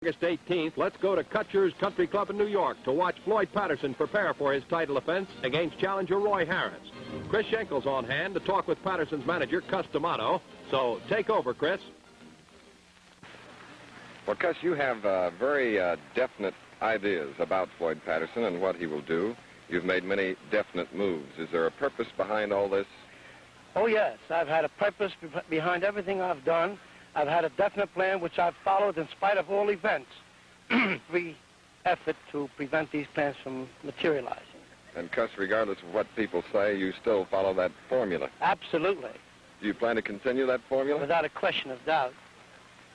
August 18th, let's go to Kutcher's Country Club in New York to watch Floyd Patterson prepare for his title defense against challenger Roy Harris. Chris Schenkel's on hand to talk with Patterson's manager, Cus D'Amato. So take over, Chris. Well, Cus, you have very definite ideas about Floyd Patterson and what he will do. You've made many definite moves. Is there a purpose behind all this? Oh, yes. I've had a purpose behind everything I've done. I've had a definite plan which I've followed in spite of all events. Every effort to prevent these plans from materializing. And, Cus, regardless of what people say, you still follow that formula? Absolutely. Do you plan to continue that formula? Without a question of doubt.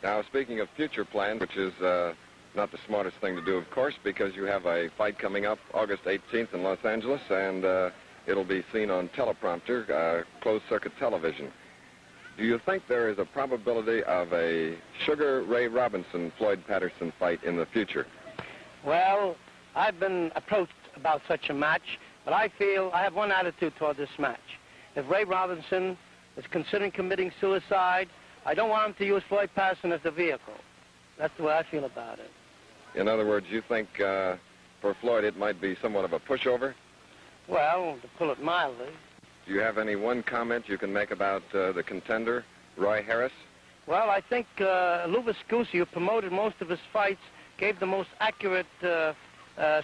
Now, speaking of future plans, which is not the smartest thing to do, of course, because you have a fight coming up August 18th in Los Angeles, and it'll be seen on teleprompter, closed-circuit television. Do you think there is a probability of a Sugar Ray Robinson-Floyd Patterson fight in the future? Well, I've been approached about such a match, but I feel I have one attitude toward this match. If Ray Robinson is considering committing suicide, I don't want him to use Floyd Patterson as the vehicle. That's the way I feel about it. In other words, you think for Floyd it might be somewhat of a pushover? Well, to pull it mildly. Do you have any one comment you can make about the contender, Roy Harris? Well, I think Lou Viscusi, who promoted most of his fights, gave the most accurate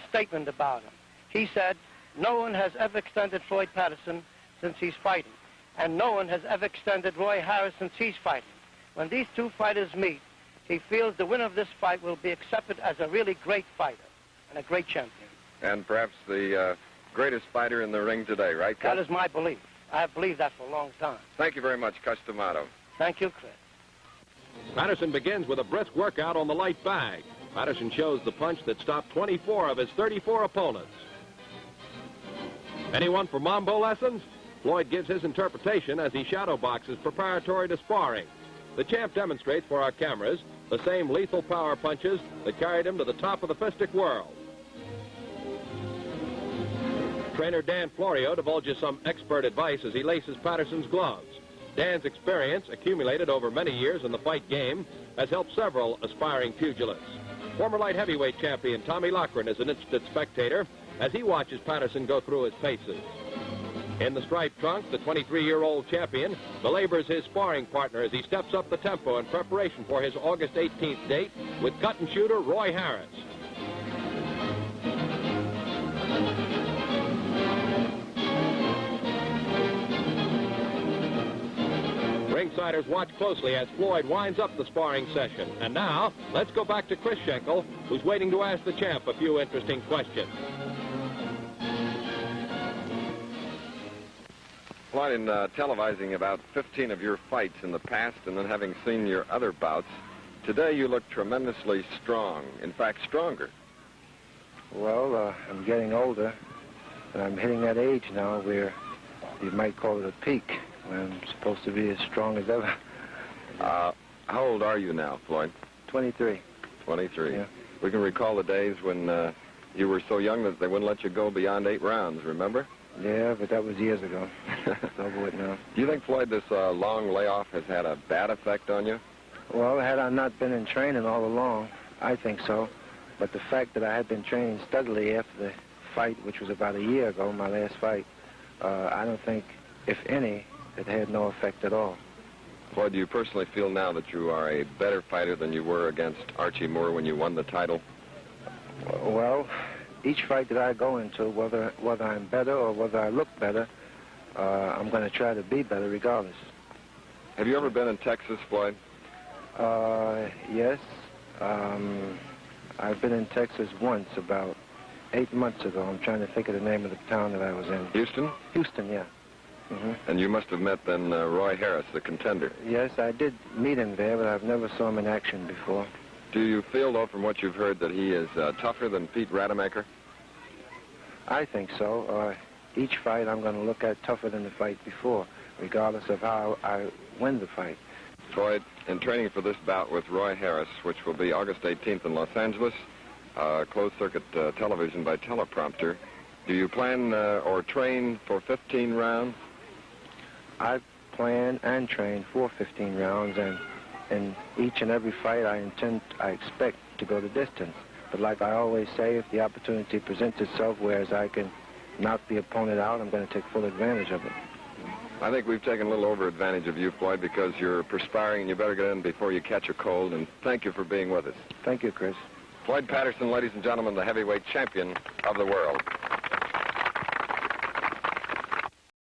statement about him. He said, no one has ever extended Floyd Patterson since he's fighting, and no one has ever extended Roy Harris since he's fighting. When these two fighters meet, he feels the winner of this fight will be accepted as a really great fighter and a great champion. And perhaps the greatest fighter in the ring today, right, Cus? That is my belief. I have believed that for a long time. Thank you very much, Cus D'Amato. Thank you, Chris. Patterson begins with a brisk workout on the light bag. Patterson shows the punch that stopped 24 of his 34 opponents. Anyone for Mambo lessons? Floyd gives his interpretation as he shadow boxes preparatory to sparring. The champ demonstrates for our cameras the same lethal power punches that carried him to the top of the fistic world. Trainer Dan Florio divulges some expert advice as he laces Patterson's gloves. Dan's experience, accumulated over many years in the fight game, has helped several aspiring pugilists. Former light heavyweight champion Tommy Loughran is an interested spectator as he watches Patterson go through his paces. In the striped trunks, the 23-year-old champion belabors his sparring partner as he steps up the tempo in preparation for his August 18th date with cut-and-shooter Roy Harris. Ringsiders watch closely as Floyd winds up the sparring session. And now, let's go back to Chris Schenkel, who's waiting to ask the champ a few interesting questions. Floyd, in televising about 15 of your fights in the past and then having seen your other bouts, today you look tremendously strong, in fact, stronger. Well, I'm getting older, and I'm hitting that age now where you might call it a peak. I'm supposed to be as strong as ever. How old are you now, Floyd? 23. 23. Yeah. We can recall the days when you were so young that they wouldn't let you go beyond 8 rounds, remember? Yeah, but that was years ago. It's over with now. Do you think, Floyd, this long layoff has had a bad effect on you? Well, had I not been in training all along, I think so. But the fact that I had been training steadily after the fight, which was about a year ago, my last fight, I don't think, if any, it had no effect at all. Floyd, do you personally feel now that you are a better fighter than you were against Archie Moore when you won the title? Well, each fight that I go into, whether I'm better or whether I look better, I'm going to try to be better regardless. Have you ever been in Texas, Floyd? Yes. I've been in Texas once, about 8 months ago. I'm trying to think of the name of the town that I was in. Houston? Houston, yeah. Mm-hmm. And you must have met then Roy Harris, the contender. Yes, I did meet him there, but I've never saw him in action before. Do you feel, though, from what you've heard, that he is tougher than Pete Rademacher? I think so. Each fight I'm going to look at tougher than the fight before, regardless of how I win the fight. Floyd, in training for this bout with Roy Harris, which will be August 18th in Los Angeles, closed-circuit television by teleprompter, do you plan or train for 15 rounds? I plan and train for 15 rounds, and in each and every fight I expect to go the distance. But like I always say, if the opportunity presents itself whereas I can knock the opponent out, I'm going to take full advantage of it. I think we've taken a little over advantage of you, Floyd, because you're perspiring and you better get in before you catch a cold, and thank you for being with us. Thank you, Chris. Floyd Patterson, ladies and gentlemen, the heavyweight champion of the world.